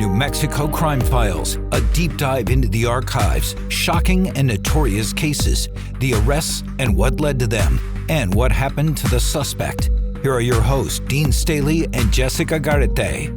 New Mexico Crime Files, a deep dive into the archives, shocking and notorious cases, the arrests and what led to them, and what happened to the suspect. Here are your hosts, Dean Staley and Jessica Garate.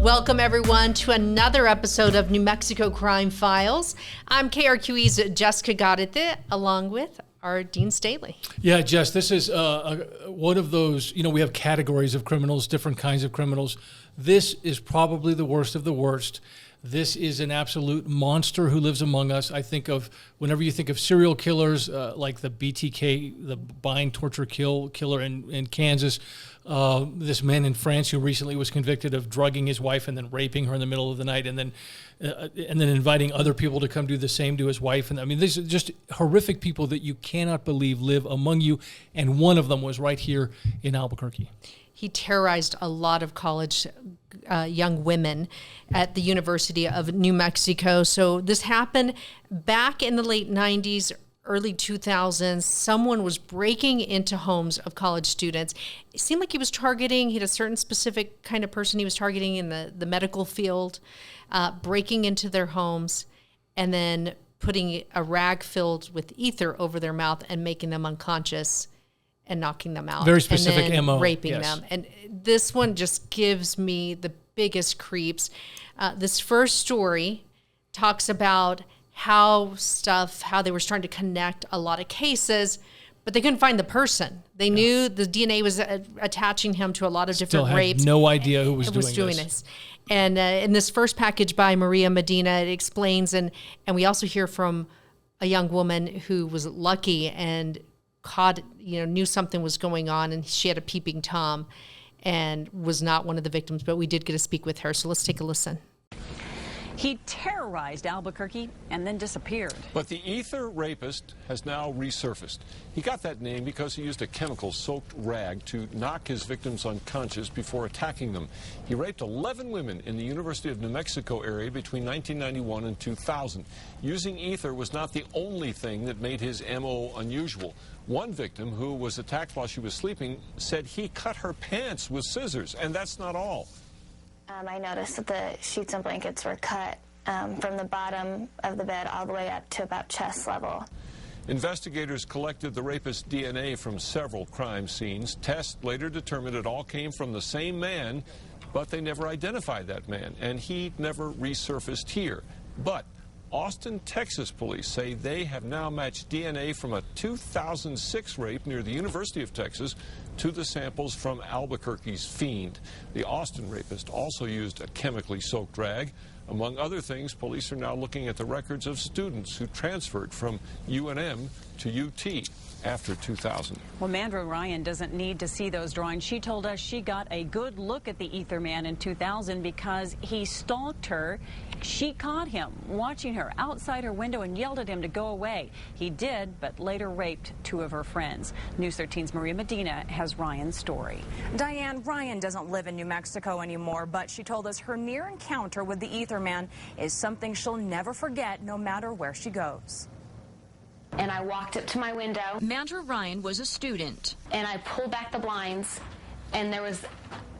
Welcome, everyone, to another episode of New Mexico Crime Files. I'm KRQE's Jessica Garate, along with our Dean Staley. Yeah, Jess, this is one of those, we have categories of criminals, different kinds of criminals. This is probably the worst of the worst. This is an absolute monster who lives among us. I think of, whenever you think of serial killers, like the BTK, the bind, torture, killer in Kansas, this man in France who recently was convicted of drugging his wife and then raping her in the middle of the night, and then inviting other people to come do the same to his wife. And I mean, these are just horrific people that you cannot believe live among you. And one of them was right here in Albuquerque. He terrorized a lot of college young women at the University of New Mexico. So this happened back in the late 90s, early 2000s. Someone was breaking into homes of college students. It seemed like he was targeting, he had a certain specific kind of person he was targeting in the medical field, breaking into their homes and then putting a rag filled with ether over their mouth and making them unconscious and knocking them out. Very specific and then MO. Raping yes. them. And this one just gives me the biggest creeps. This first story talks about how they were starting to connect a lot of cases, but they couldn't find the person. They knew the DNA was attaching him to a lot of different rapes. No idea who was doing this. And in this first package by Maria Medina, it explains, and we also hear from a young woman who was lucky and knew something was going on, and she had a peeping Tom and was not one of the victims, but we did get to speak with her. So let's take a listen. He terrorized Albuquerque and then disappeared. But the ether rapist has now resurfaced. He got that name because he used a chemical-soaked rag to knock his victims unconscious before attacking them. He raped 11 women in the University of New Mexico area between 1991 and 2000. Using ether was not the only thing that made his MO unusual. One victim, who was attacked while she was sleeping, said he cut her pants with scissors, and that's not all. I noticed that the sheets and blankets were cut from the bottom of the bed all the way up to about chest level. Investigators collected the rapist's DNA from several crime scenes. Tests later determined it all came from the same man, but they never identified that man, and he never resurfaced here. But Austin, Texas police say they have now matched DNA from a 2006 rape near the University of Texas to the samples from Albuquerque's fiend. The Austin rapist also used a chemically soaked rag. Among other things, police are now looking at the records of students who transferred from UNM to UT after 2000. Well, Mandra Ryan doesn't need to see those drawings. She told us she got a good look at the ether man in 2000 because he stalked her. She caught him watching her outside her window and yelled at him to go away. He did, but later raped two of her friends. News 13's Maria Medina has Ryan's story. Diane, Ryan doesn't live in New Mexico anymore, but she told us her near encounter with the ether man is something she'll never forget, no matter where she goes. And I walked up to my window. Mandra Ryan was a student. And I pulled back the blinds, and there was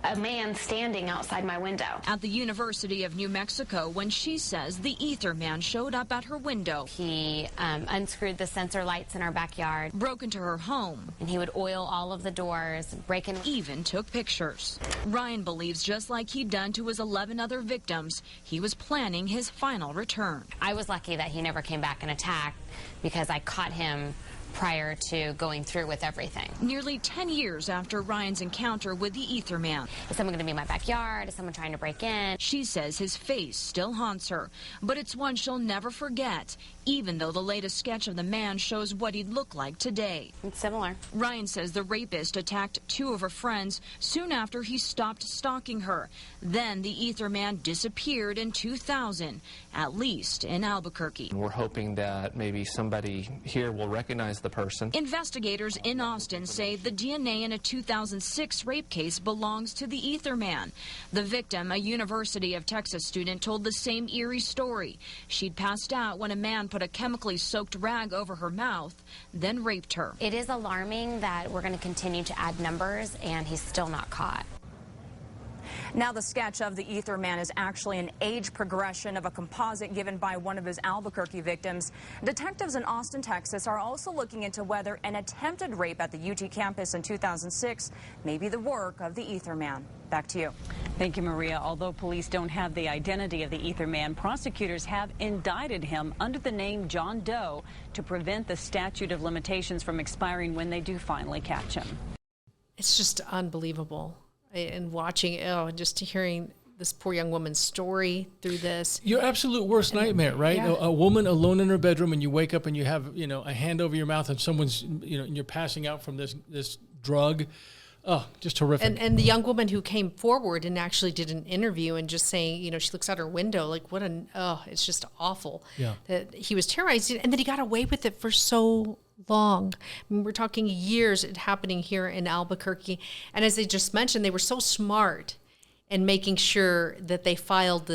a man standing outside my window. At the University of New Mexico, when she says the ether man showed up at her window. He unscrewed the sensor lights in our backyard. Broke into her home. And he would oil all of the doors, break in. Even took pictures. Ryan believes, just like he'd done to his 11 other victims, he was planning his final return. I was lucky that he never came back and attacked because I caught him prior to going through with everything. Nearly 10 years after Ryan's encounter with the ether man. Is someone going to be in my backyard? Is someone trying to break in? She says his face still haunts her, but it's one she'll never forget, even though the latest sketch of the man shows what he'd look like today. It's similar. Ryan says the rapist attacked two of her friends soon after he stopped stalking her. Then the ether man disappeared in 2000, at least in Albuquerque. We're hoping that maybe somebody here will recognize the person. Investigators in Austin say the DNA in a 2006 rape case belongs to the ether man. The victim, a University of Texas student, told the same eerie story. She'd passed out when a man put a chemically soaked rag over her mouth, then raped her. It is alarming that we're going to continue to add numbers and he's still not caught. Now the sketch of the Ether Man is actually an age progression of a composite given by one of his Albuquerque victims. Detectives in Austin, Texas are also looking into whether an attempted rape at the UT campus in 2006 may be the work of the Ether Man. Back to you. Thank you, Maria. Although police don't have the identity of the Ether Man, prosecutors have indicted him under the name John Doe to prevent the statute of limitations from expiring when they do finally catch him. It's just unbelievable. And watching, just hearing this poor young woman's story through this. Your absolute worst nightmare, right? Yeah. A woman alone in her bedroom, and you wake up and you have, a hand over your mouth, and someone's, and you're passing out from this drug. Oh, just horrific. And the young woman who came forward and actually did an interview and just saying, she looks out her window like, it's just awful. Yeah. That he was terrorized and that he got away with it for so long. I mean, we're talking years it happening here in Albuquerque. And as they just mentioned, they were so smart in making sure that they filed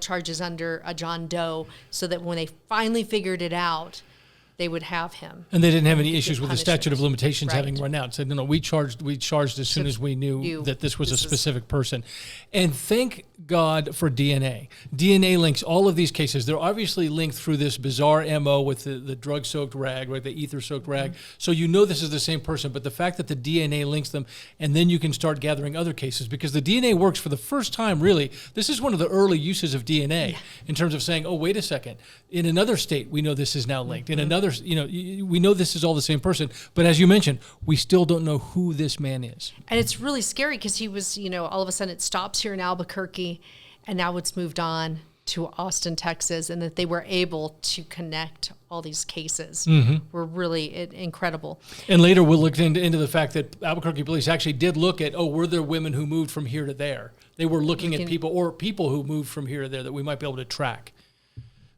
charges under a John Doe so that when they finally figured it out, they would have him. And they didn't have any issues with the statute of limitations Right. having run out. Said, no, we charged as soon as we knew that this was a specific person. And thank God for DNA. DNA links all of these cases. They're obviously linked through this bizarre MO with the drug-soaked rag, right, the ether-soaked rag. Mm-hmm. So you know this is the same person, but the fact that the DNA links them, and then you can start gathering other cases, because the DNA works for the first time, really. This is one of the early uses of DNA in terms of saying, oh, wait a second. In another state, we know this is now linked. In another, we know this is all the same person. But as you mentioned, we still don't know who this man is. And it's really scary because he was, all of a sudden it stops here in Albuquerque and now it's moved on to Austin, Texas, and that they were able to connect all these cases were really incredible. And later we'll look into the fact that Albuquerque police actually did look at, were there women who moved from here to there? They were looking at people who moved from here to there that we might be able to track.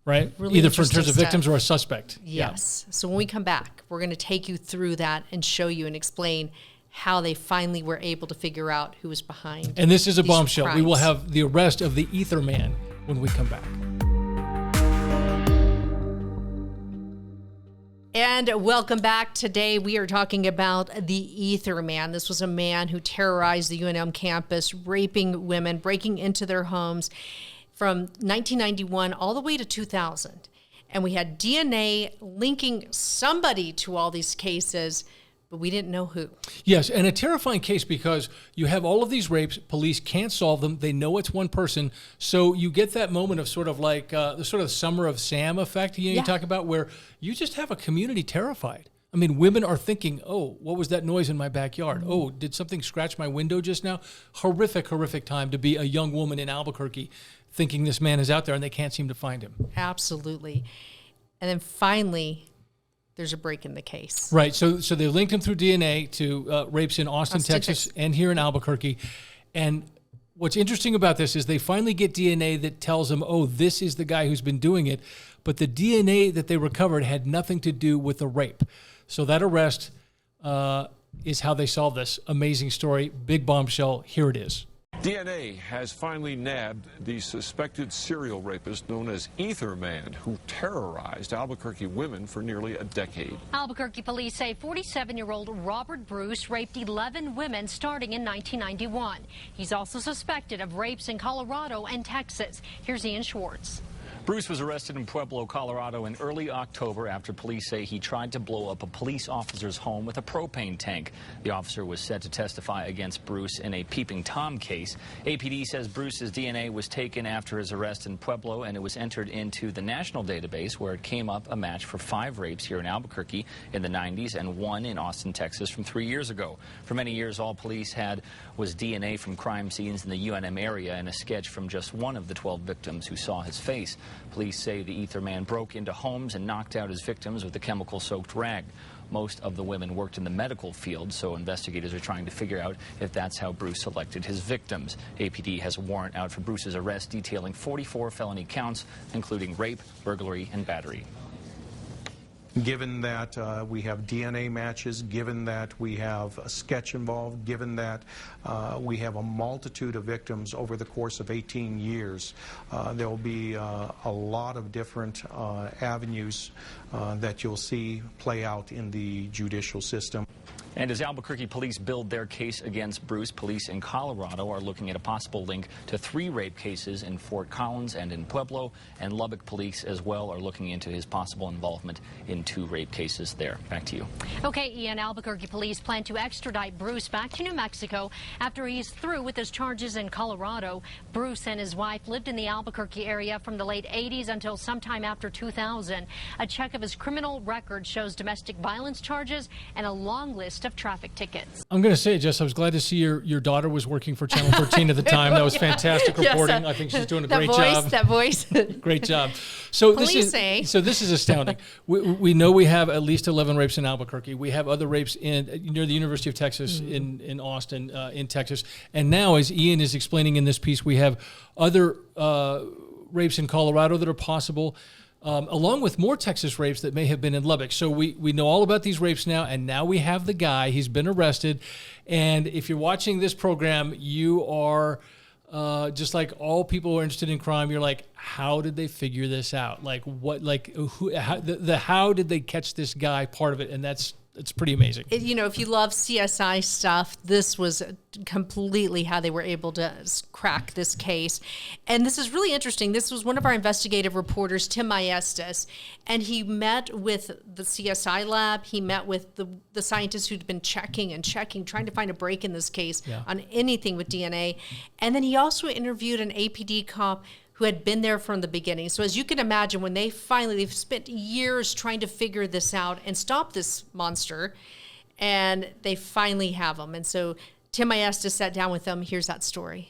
Right? Really either for in terms of stuff. victims or a suspect. Yes. Yeah. So when we come back, we're going to take you through that and show you and explain how they finally were able to figure out who was behind. And this is a bombshell. Crimes. We will have the arrest of the Ether Man when we come back. And welcome back. Today we are talking about the Ether Man. This was a man who terrorized the UNM campus, raping women, breaking into their homes, from 1991 all the way to 2000. And we had DNA linking somebody to all these cases, but we didn't know who. Yes, and a terrifying case because you have all of these rapes, police can't solve them, they know it's one person, so you get that moment of sort of like the sort of Summer of Sam effect you talk about, where you just have a community terrified. I mean, women are thinking, oh, what was that noise in my backyard? Oh, did something scratch my window just now? Horrific, horrific time to be a young woman in Albuquerque thinking this man is out there and they can't seem to find him. Absolutely. And then finally, there's a break in the case. Right. So they linked him through DNA to rapes in Austin, Texas, and here in Albuquerque. And what's interesting about this is they finally get DNA that tells them, oh, this is the guy who's been doing it. But the DNA that they recovered had nothing to do with the rape. So that arrest is how they solve this. Amazing story, big bombshell. Here it is. DNA has finally nabbed the suspected serial rapist known as Ether Man, who terrorized Albuquerque women for nearly a decade. Albuquerque police say 47-year-old Robert Bruce raped 11 women starting in 1991. He's also suspected of rapes in Colorado and Texas. Here's Ian Schwartz. Bruce was arrested in Pueblo, Colorado in early October after police say he tried to blow up a police officer's home with a propane tank. The officer was set to testify against Bruce in a Peeping Tom case. APD says Bruce's DNA was taken after his arrest in Pueblo, and it was entered into the national database where it came up a match for 5 rapes here in Albuquerque in the 90s and 1 in Austin, Texas from 3 years ago. For many years, all police had was DNA from crime scenes in the UNM area and a sketch from just one of the 12 victims who saw his face. Police say the Ether Man broke into homes and knocked out his victims with a chemical-soaked rag. Most of the women worked in the medical field, so investigators are trying to figure out if that's how Bruce selected his victims. APD has a warrant out for Bruce's arrest detailing 44 felony counts, including rape, burglary, and battery. Given that we have DNA matches, given that we have a sketch involved, given that we have a multitude of victims over the course of 18 years, there will be a lot of different avenues that you'll see play out in the judicial system. And as Albuquerque police build their case against Bruce, police in Colorado are looking at a possible link to 3 rape cases in Fort Collins and in Pueblo, and Lubbock police as well are looking into his possible involvement in 2 rape cases there. Back to you. Okay, Ian, Albuquerque police plan to extradite Bruce back to New Mexico after he's through with his charges in Colorado. Bruce and his wife lived in the Albuquerque area from the late 80s until sometime after 2000. A check of his criminal record shows domestic violence charges and a long list of traffic tickets. I'm going to say, Jess, I was glad to see your daughter was working for Channel 13 at the time. That was fantastic reporting. Yes, I think she's doing a great job. That voice. Great job. So this is astounding. We know we have at least 11 rapes in Albuquerque. We have other rapes near the University of Texas in Austin, in Texas. And now, as Ian is explaining in this piece, we have other rapes in Colorado that are possible. Along with more Texas rapes that may have been in Lubbock. So we know all about these rapes now, and now we have the guy. He's been arrested. And if you're watching this program, you are just like all people who are interested in crime. You're like, how did they figure this out? Like, what? Like, how did they catch this guy? Part of it, and it's pretty amazing. If you love CSI stuff, this was completely how they were able to crack this case. And this is really interesting. This was one of our investigative reporters, Tim Maestas, and he met with the CSI lab. He met with the scientists who'd been checking, trying to find a break in this case on anything with DNA. And then he also interviewed an APD cop who had been there from the beginning. So as you can imagine, when they've spent years trying to figure this out and stop this monster, and they finally have him. And so Tim Maestas sat down with them. Here's that story.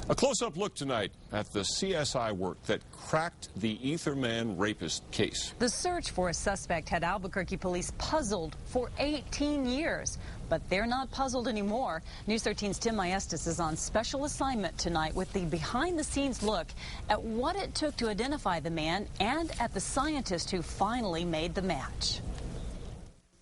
A close-up look tonight at the CSI work that cracked the Etherman rapist case. The search for a suspect had Albuquerque police puzzled for 18 years. But they're not puzzled anymore. News 13's Tim Maestas is on special assignment tonight with the behind-the-scenes look at what it took to identify the man and at the scientist who finally made the match.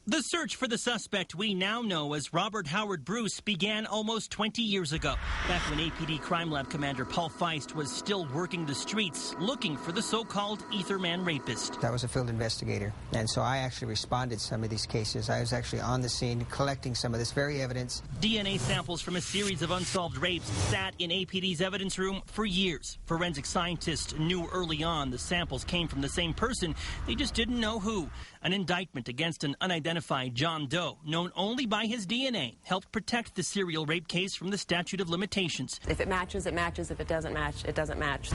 The search for the suspect we now know as Robert Howard Bruce began almost 20 years ago, back when APD Crime Lab Commander Paul Feist was still working the streets looking for the so-called Etherman rapist. I was a field investigator, and so I actually responded to some of these cases. I was actually on the scene collecting some of this very evidence. DNA samples from a series of unsolved rapes sat in APD's evidence room for years. Forensic scientists knew early on the samples came from the same person. They just didn't know who. An indictment against an unidentified John Doe, known only by his DNA, helped protect the serial rape case from the statute of limitations. If it matches, it matches. If it doesn't match, it doesn't match.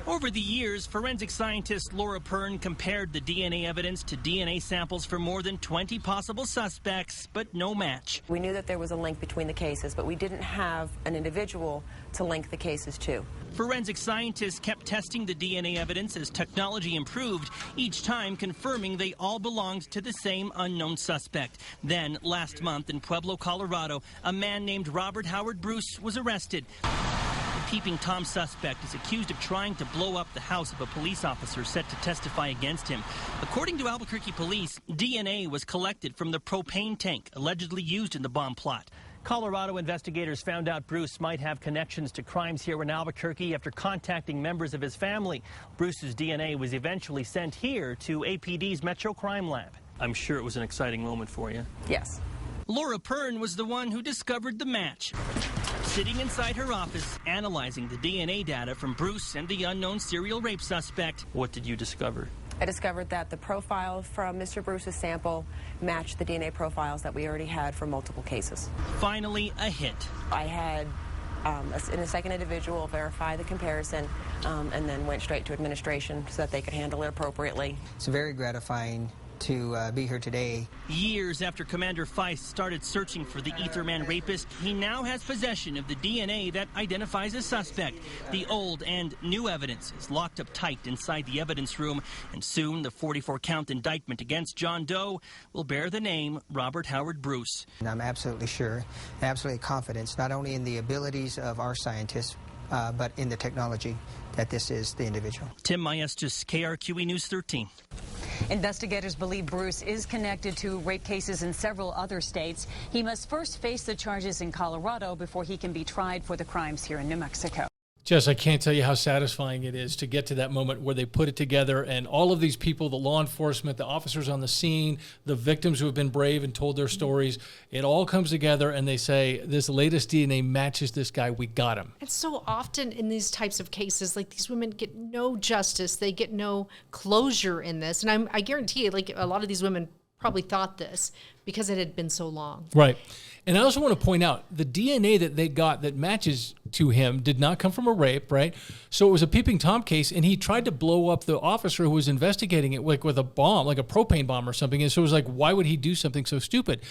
Over the years, forensic scientist Laura Pern compared the DNA evidence to DNA samples for more than 20 possible suspects, but no match. We knew that there was a link between the cases, but we didn't have an individual to link the cases to. Forensic scientists kept testing the DNA evidence as technology improved, each time confirming they all belonged to the same unknown suspect. Then, last month in Pueblo, Colorado, a man named Robert Howard Bruce was arrested. The Peeping Tom suspect is accused of trying to blow up the house of a police officer set to testify against him. According to Albuquerque police, DNA was collected from the propane tank allegedly used in the bomb plot. Colorado investigators found out Bruce might have connections to crimes here in Albuquerque after contacting members of his family. Bruce's DNA was eventually sent here to APD's Metro Crime Lab. I'm sure it was an exciting moment for you. Yes. Laura Pern was the one who discovered the match. Sitting inside her office, analyzing the DNA data from Bruce and the unknown serial rape suspect. What did you discover? I discovered that the profile from Mr. Bruce's sample matched the DNA profiles that we already had for multiple cases. Finally, a hit. I had a second individual verify the comparison and then went straight to administration so that they could handle it appropriately. It's very gratifying to be here today. Years after Commander Feist started searching for the Etherman rapist, he now has possession of the DNA that identifies a suspect. The old and new evidence is locked up tight inside the evidence room, and soon the 44-count indictment against John Doe will bear the name Robert Howard Bruce. And I'm absolutely sure, absolutely confident, not only in the abilities of our scientists, but in the technology, that this is the individual. Tim Maestas, KRQE News 13. Investigators believe Bruce is connected to rape cases in several other states. He must first face the charges in Colorado before he can be tried for the crimes here in New Mexico. Jess, I can't tell you how satisfying it is to get to that moment where they put it together and all of these people, the law enforcement, the officers on the scene, the victims who have been brave and told their stories, it all comes together and they say, this latest DNA matches this guy, we got him. And so often in these types of cases, like these women get no justice, they get no closure in this. And I guarantee you, like a lot of these women probably thought this because it had been so long. Right. And I also want to point out the DNA that they got that matches to him did not come from a rape, right? So it was a peeping Tom case, and he tried to blow up the officer who was investigating it like with a bomb, like a propane bomb or something. And so it was like, why would he do something so stupid?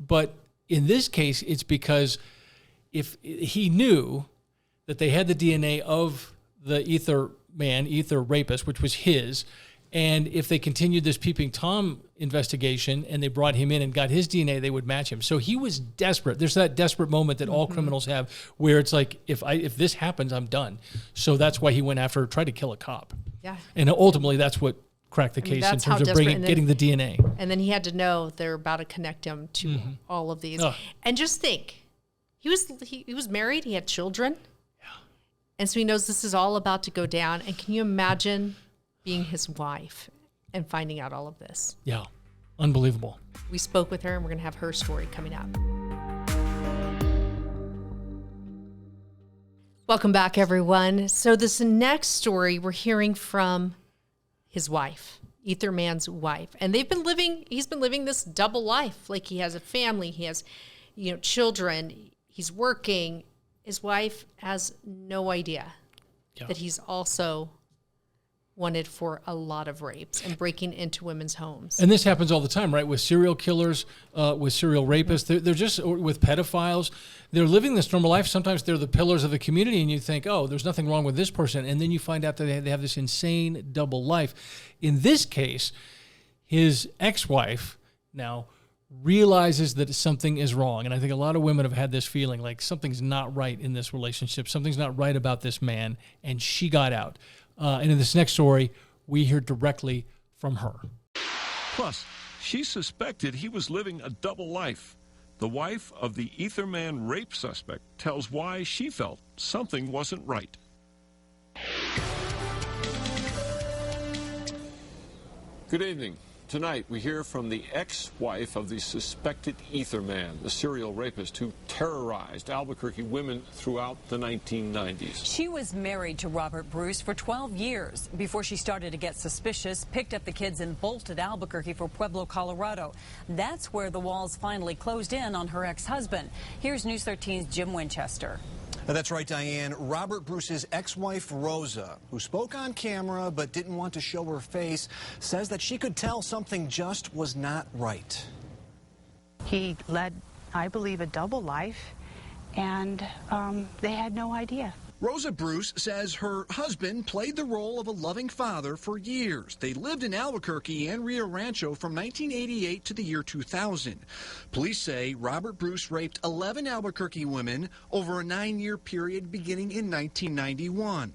But in this case, it's because if he knew that they had the DNA of the ether rapist, which was his, and if they continued this peeping Tom investigation and they brought him in and got his DNA, they would match him. So he was desperate. There's that desperate moment that all criminals have where it's like, if this happens, I'm done. So that's why he went after, tried to kill a cop. Yeah. And ultimately, that's what cracked the case in terms of getting the DNA. And then he had to know they're about to connect him to all of these. And just think, he was married, he had children. Yeah. And so he knows this is all about to go down. And can you imagine being his wife and finding out all of this? Yeah, unbelievable. We spoke with her, and we're going to have her story coming up. Welcome back, everyone. So this next story, we're hearing from his wife, Ether Man's wife. And he's been living this double life. Like he has a family, he has, children, he's working. His wife has no idea that he's also wanted for a lot of rapes and breaking into women's homes. And this happens all the time, right? With serial killers, with serial rapists, they're just, with pedophiles, they're living this normal life. Sometimes they're the pillars of the community and you think, oh, there's nothing wrong with this person. And then you find out that they have this insane double life. In this case, his ex-wife now realizes that something is wrong. And I think a lot of women have had this feeling like something's not right in this relationship. Something's not right about this man. And she got out. And in this next story, we hear directly from her. Plus, she suspected he was living a double life. The wife of the Ether Man rape suspect tells why she felt something wasn't right. Good evening. Tonight, we hear from the ex-wife of the suspected Ether Man, the serial rapist who terrorized Albuquerque women throughout the 1990s. She was married to Robert Bruce for 12 years before she started to get suspicious, picked up the kids and bolted Albuquerque for Pueblo, Colorado. That's where the walls finally closed in on her ex-husband. Here's News 13's Jim Winchester. That's right, Diane. Robert Bruce's ex-wife, Rosa, who spoke on camera but didn't want to show her face, says that she could tell something just was not right. He led, I believe, a double life, and they had no idea. Rosa Bruce says her husband played the role of a loving father for years. They lived in Albuquerque and Rio Rancho from 1988 to the year 2000. Police say Robert Bruce raped 11 Albuquerque women over a 9-year period beginning in 1991.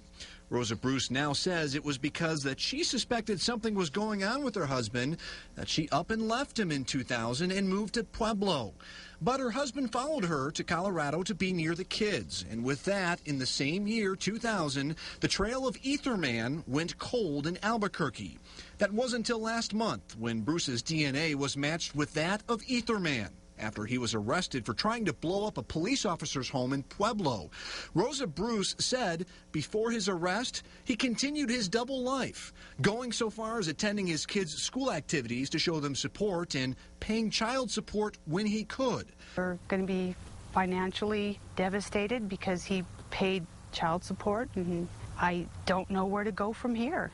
Rosa Bruce now says it was because that she suspected something was going on with her husband that she up and left him in 2000 and moved to Pueblo. But her husband followed her to Colorado to be near the kids. And with that, in the same year, 2000, the trail of Ether Man went cold in Albuquerque. That wasn't until last month when Bruce's DNA was matched with that of Ether Man, after he was arrested for trying to blow up a police officer's home in Pueblo. Rosa Bruce said before his arrest, he continued his double life, going so far as attending his kids' school activities to show them support and paying child support when he could. We're going to be financially devastated because he paid child support, and I don't know where to go from here.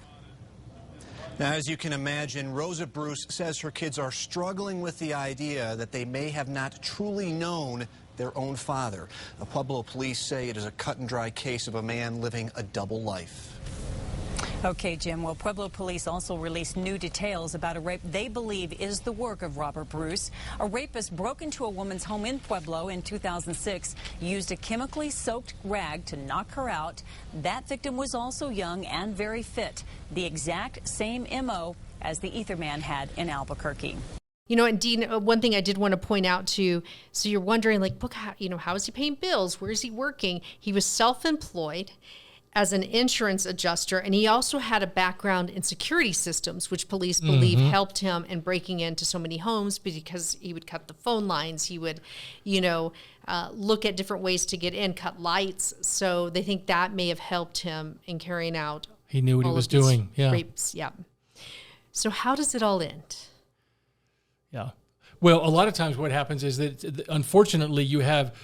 Now, as you can imagine, Rosa Bruce says her kids are struggling with the idea that they may have not truly known their own father. The Pueblo police say it is a cut and dry case of a man living a double life. Okay, Jim. Well, Pueblo police also released new details about a rape they believe is the work of Robert Bruce. A rapist broke into a woman's home in Pueblo in 2006, used a chemically soaked rag to knock her out. That victim was also young and very fit. The exact same MO as the Ether Man had in Albuquerque. You know, and Dean, one thing I did want to point out too, so you're wondering, like, look, how is he paying bills? Where is he working? He was self-employed as an insurance adjuster, and he also had a background in security systems, which police believe helped him in breaking into so many homes, because he would cut the phone lines. He would, look at different ways to get in, cut lights. So they think that may have helped him in carrying out. He knew what he was doing. Yeah. Rapes. Yeah. So how does it all end? Yeah. Well, a lot of times what happens is that, unfortunately, you have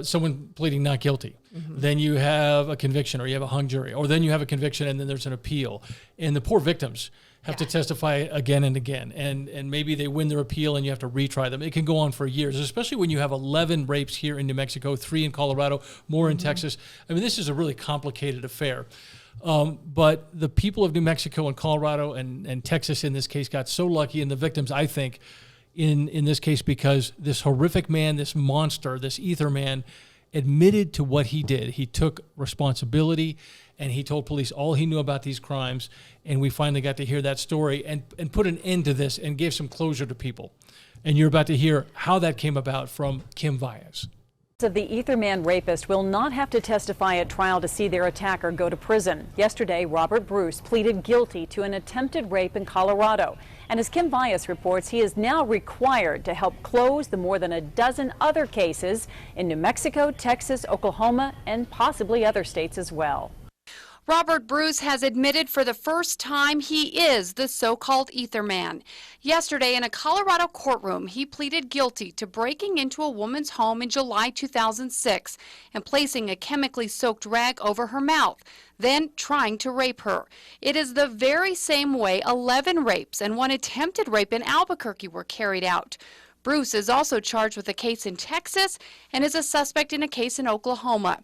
someone pleading not guilty. Then you have a conviction, or you have a hung jury, or then you have a conviction and then there's an appeal. And the poor victims have to testify again and again. And maybe they win their appeal and you have to retry them. It can go on for years, especially when you have 11 rapes here in New Mexico, 3 in Colorado, more in Texas. I mean, this is a really complicated affair. But the people of New Mexico and Colorado and Texas in this case got so lucky, and the victims, I think, in this case, because this horrific man, this monster, this Ether Man, admitted to what he did. He took responsibility, and he told police all he knew about these crimes, and we finally got to hear that story and put an end to this and gave some closure to people. And you're about to hear how that came about from Kim Valles. Of the Ether Man rapist will not have to testify at trial to see their attacker go to prison. Yesterday, Robert Bruce pleaded guilty to an attempted rape in Colorado. And as Kim Valles reports, he is now required to help close the more than a dozen other cases in New Mexico, Texas, Oklahoma, and possibly other states as well. Robert Bruce has admitted for the first time he is the so-called Ether Man. Yesterday in a Colorado courtroom, he pleaded guilty to breaking into a woman's home in July 2006 and placing a chemically soaked rag over her mouth, then trying to rape her. It is the very same way 11 rapes and 1 attempted rape in Albuquerque were carried out. Bruce is also charged with a case in Texas and is a suspect in a case in Oklahoma.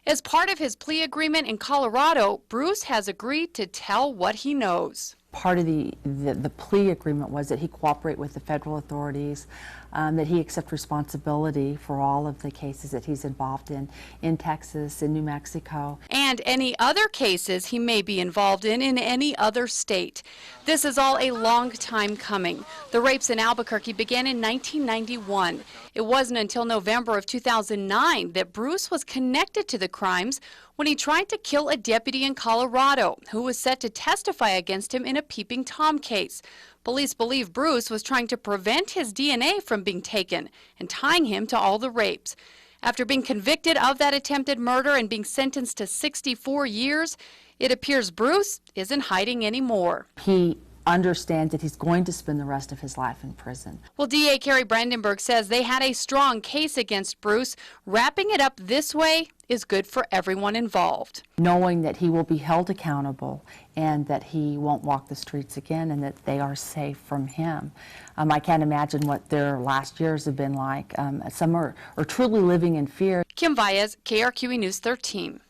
As part of his plea agreement in Colorado, Bruce has agreed to tell what he knows. Part of the plea agreement was that he cooperate with the federal authorities, that he accept responsibility for all of the cases that he's involved in Texas, in New Mexico. And any other cases he may be involved in any other state. This is all a long time coming. The rapes in Albuquerque began in 1991. It wasn't until November of 2009 that Bruce was connected to the crimes when he tried to kill a deputy in Colorado who was set to testify against him in a Peeping Tom case. Police believe Bruce was trying to prevent his DNA from being taken and tying him to all the rapes. After being convicted of that attempted murder and being sentenced to 64 years, it appears Bruce isn't hiding anymore. He understands that he's going to spend the rest of his life in prison. Well, DA Carrie Brandenburg says they had a strong case against Bruce. Wrapping it up this way is good for everyone involved. Knowing that he will be held accountable and that he won't walk the streets again and that they are safe from him. I can't imagine what their last years have been like. Some are truly living in fear. Kim Valles, KRQE News 13.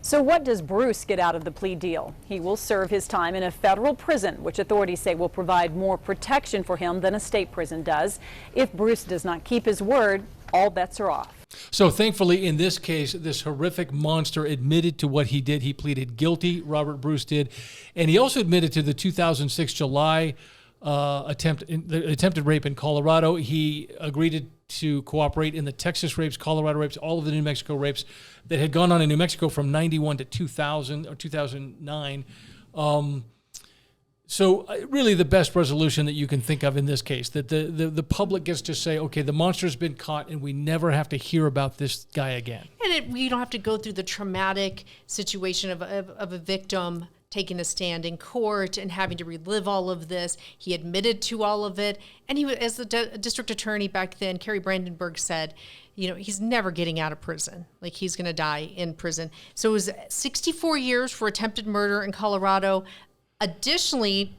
So what does Bruce get out of the plea deal? He will serve his time in a federal prison, which authorities say will provide more protection for him than a state prison does. If Bruce does not keep his word, all bets are off. So thankfully, in this case, this horrific monster admitted to what he did. He pleaded guilty, Robert Bruce did. And he also admitted to the 2006 July attempted rape in Colorado. He agreed to cooperate in the Texas rapes, Colorado rapes, all of the New Mexico rapes that had gone on in New Mexico from 91 to 2000 or 2009. So really the best resolution that you can think of in this case, that the public gets to say, okay, the monster's been caught and we never have to hear about this guy again. And we don't have to go through the traumatic situation of a victim taking a stand in court and having to relive all of this. He admitted to all of it. And he was, as the district attorney back then, Carrie Brandenburg said, he's never getting out of prison. Like, he's going to die in prison. So it was 64 years for attempted murder in Colorado. Additionally,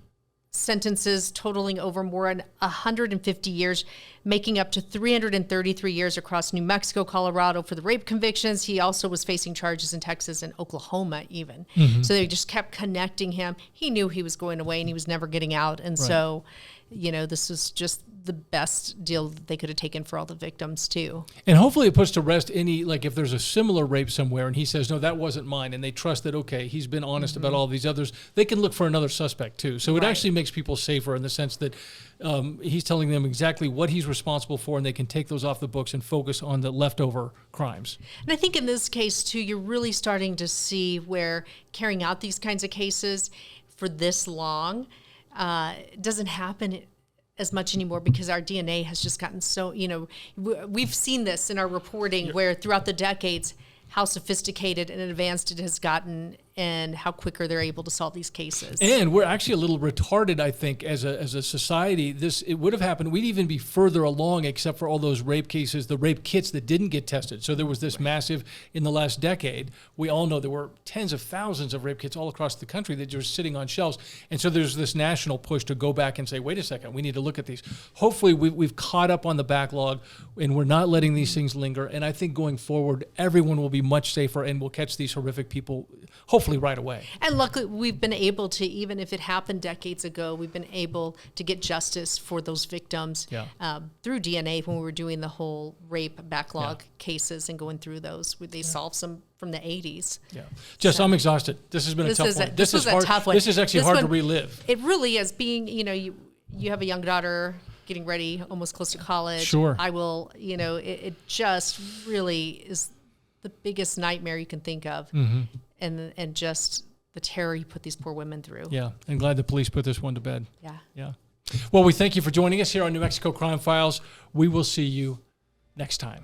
sentences totaling over more than 150 years, making up to 333 years across New Mexico, Colorado for the rape convictions. He also was facing charges in Texas and Oklahoma even. So they just kept connecting him. He knew he was going away and he was never getting out. And so this is just the best deal that they could have taken for all the victims too. And hopefully it puts to rest any, like if there's a similar rape somewhere and he says, no, that wasn't mine, and they trust that, okay, he's been honest about all these others, they can look for another suspect too. So it actually makes people safer in the sense that he's telling them exactly what he's responsible for, and they can take those off the books and focus on the leftover crimes. And I think in this case too, you're really starting to see where carrying out these kinds of cases for this long doesn't happen as much anymore, because our DNA has just gotten so, we've seen this in our reporting where throughout the decades, how sophisticated and advanced it has gotten and how quicker they're able to solve these cases. And we're actually a little retarded, I think, as a society. It would have happened. We'd even be further along, except for all those rape cases, the rape kits that didn't get tested. So there was this massive, in the last decade, we all know there were tens of thousands of rape kits all across the country that were sitting on shelves. And so there's this national push to go back and say, wait a second, we need to look at these. Hopefully we've caught up on the backlog and we're not letting these things linger. And I think going forward, everyone will be much safer and will catch these horrific people, hopefully right away. And luckily, we've been able to, even if it happened decades ago, we've been able to get justice for those victims through DNA when we were doing the whole rape backlog cases and going through those. They solved some from the 80s. Yeah. Jess, I'm exhausted. This has been a tough one. This is hard. a tough one. This is actually hard to relive. It really is. Being, you have a young daughter getting ready, almost close to college. Sure. I will, it just really is the biggest nightmare you can think of. Mm-hmm. And just the terror you put these poor women through. Yeah, and glad the police put this one to bed. Yeah. Well, we thank you for joining us here on New Mexico Crime Files. We will see you next time.